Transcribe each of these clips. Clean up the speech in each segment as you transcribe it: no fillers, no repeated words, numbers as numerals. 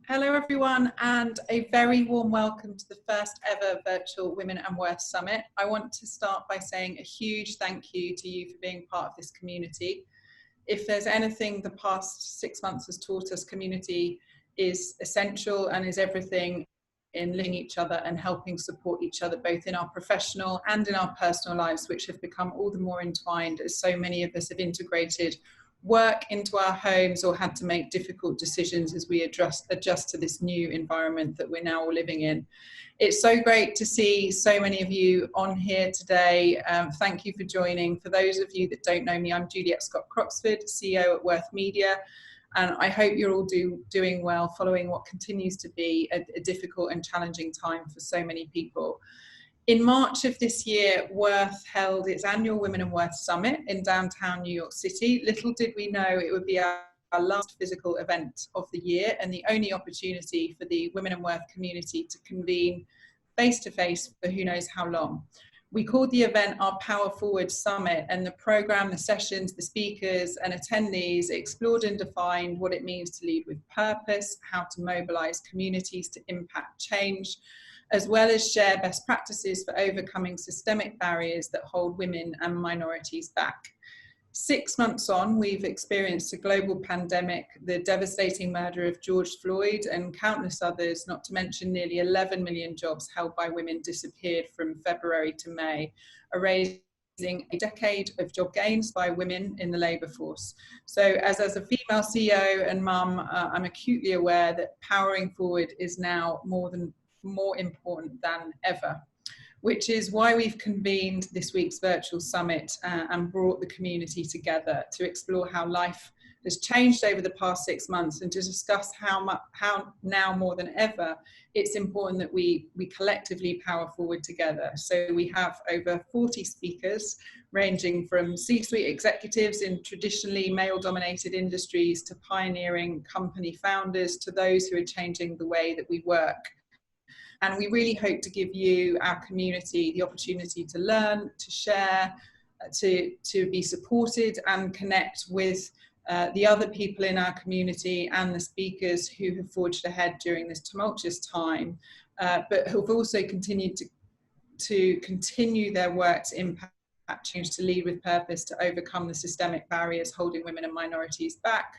Hello everyone, and a very warm welcome to the first ever virtual Women and Worth Summit. I want to start by saying a huge thank you to you for being part of this community. If there's anything the past 6 months has taught us, community is essential and is everything in linking each other and helping support each other both in our professional and in our personal lives, which have become all the more entwined as so many of us have integrated work into our homes or had to make difficult decisions as we adjust to this new environment that we're now all living in. It's so great to see so many of you on here today. Thank you for joining. For those of you that don't know me, I'm Juliet Scott-Croxford, CEO at Worth Media, and I hope you're all doing well following what continues to be a difficult and challenging time for so many people. In March of this year, Worth held its annual Women and Worth Summit in downtown New York City. Little did we know it would be our last physical event of the year and the only opportunity for the Women and Worth community to convene face-to-face for who knows how long. We called the event our Power Forward Summit, and the program, the sessions, the speakers and attendees explored and defined what it means to lead with purpose, how to mobilize communities to impact change, as well as share best practices for overcoming systemic barriers that hold women and minorities back. 6 months on, we've experienced a global pandemic, the devastating murder of George Floyd and countless others, not to mention nearly 11 million jobs held by women disappeared from February to May, erasing a decade of job gains by women in the labour force. So as a female CEO and mum, I'm acutely aware that powering forward is now more important than ever, which is why we've convened this week's virtual summit and brought the community together to explore how life has changed over the past 6 months and to discuss how now more than ever it's important that we collectively power forward together. So we have over 40 speakers ranging from C-suite executives in traditionally male-dominated industries to pioneering company founders to those who are changing the way that we work. And we really hope to give you, our community, the opportunity to learn, to share, to be supported and connect with the other people in our community and the speakers who have forged ahead during this tumultuous time, but who have also continued to continue their work to impact change, to lead with purpose, to overcome the systemic barriers holding women and minorities back,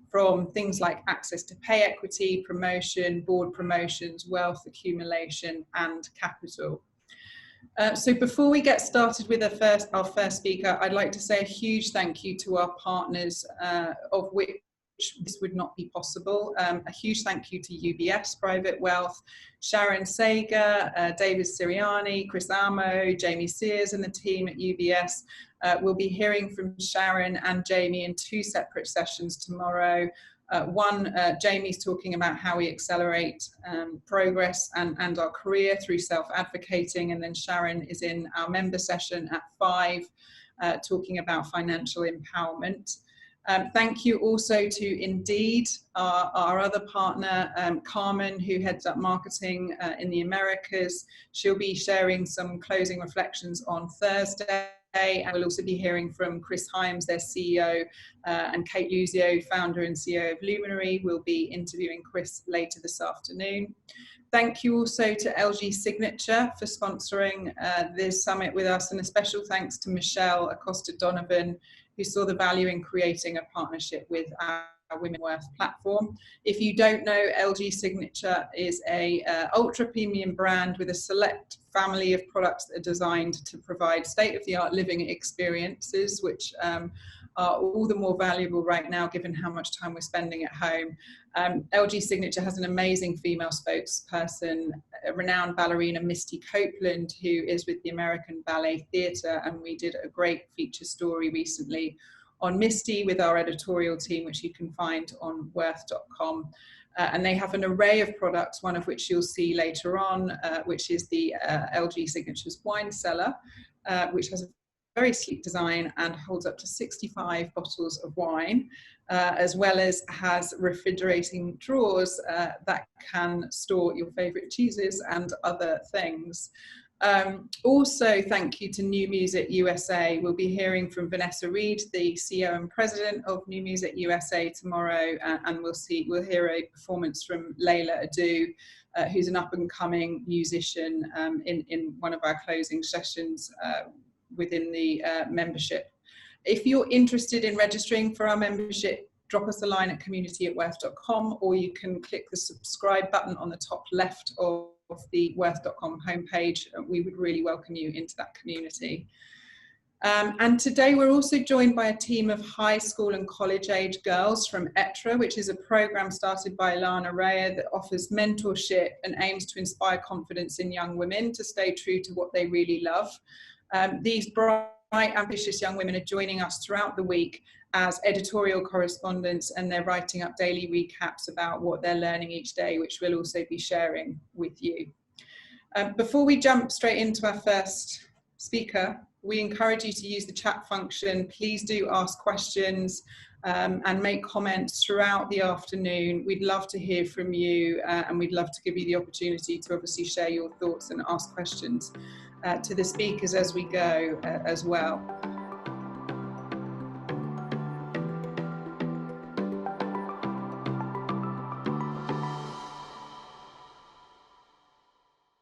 from things like access to pay equity, promotion, board promotions, wealth accumulation and capital. So before we get started with our first speaker, I'd like to say a huge thank you to our partners, of which this would not be possible. A huge thank you to UBS Private Wealth, Sharon Sager, David Siriani, Chris Amo, Jamie Sears and the team at UBS. We'll be hearing from Sharon and Jamie in 2 separate sessions tomorrow. One, Jamie's talking about how we accelerate progress and our career through self-advocating, and then Sharon is in our member session at 5, talking about financial empowerment. Thank you also to Indeed, our other partner, Carmen, who heads up marketing in the Americas. She'll be sharing some closing reflections on Thursday. And we'll also be hearing from Chris Hyams, their CEO, and Kate Luzio, founder and CEO of Luminary. We'll be interviewing Chris later this afternoon. Thank you also to LG Signature for sponsoring this summit with us, and a special thanks to Michelle Acosta-Donovan, who saw the value in creating a partnership with our Women Worth platform. If you don't know, LG Signature is a ultra premium brand with a select family of products that are designed to provide state-of-the-art living experiences, which are all the more valuable right now given how much time we're spending at home. LG Signature has an amazing female spokesperson, a renowned ballerina, Misty Copeland, who is with the American Ballet Theatre, and we did a great feature story recently on Misty with our editorial team, which you can find on worth.com. And they have an array of products, one of which you'll see later on, which is the LG Signature's wine cellar, which has a very sleek design and holds up to 65 bottles of wine, as well as has refrigerating drawers that can store your favorite cheeses and other things. Also, thank you to New Music USA. We'll be hearing from Vanessa Reed, the CEO and President of New Music USA tomorrow, and we'll hear a performance from Layla Adu, who's an up-and-coming musician in one of our closing sessions within the membership. If you're interested in registering for our membership, drop us a line at community@worth.com, or you can click the subscribe button on the top left of the worth.com homepage. We would really welcome you into that community. And today we're also joined by a team of high school and college age girls from ETRA, which is a program started by Lana Rea that offers mentorship and aims to inspire confidence in young women to stay true to what they really love. These bright, ambitious young women are joining us throughout the week as editorial correspondents, and they're writing up daily recaps about what they're learning each day, which we'll also be sharing with you. Before we jump straight into our first speaker, we encourage you to use the chat function. Please do ask questions and make comments throughout the afternoon. We'd love to hear from you, and we'd love to give you the opportunity to obviously share your thoughts and ask questions to the speakers as we go as well.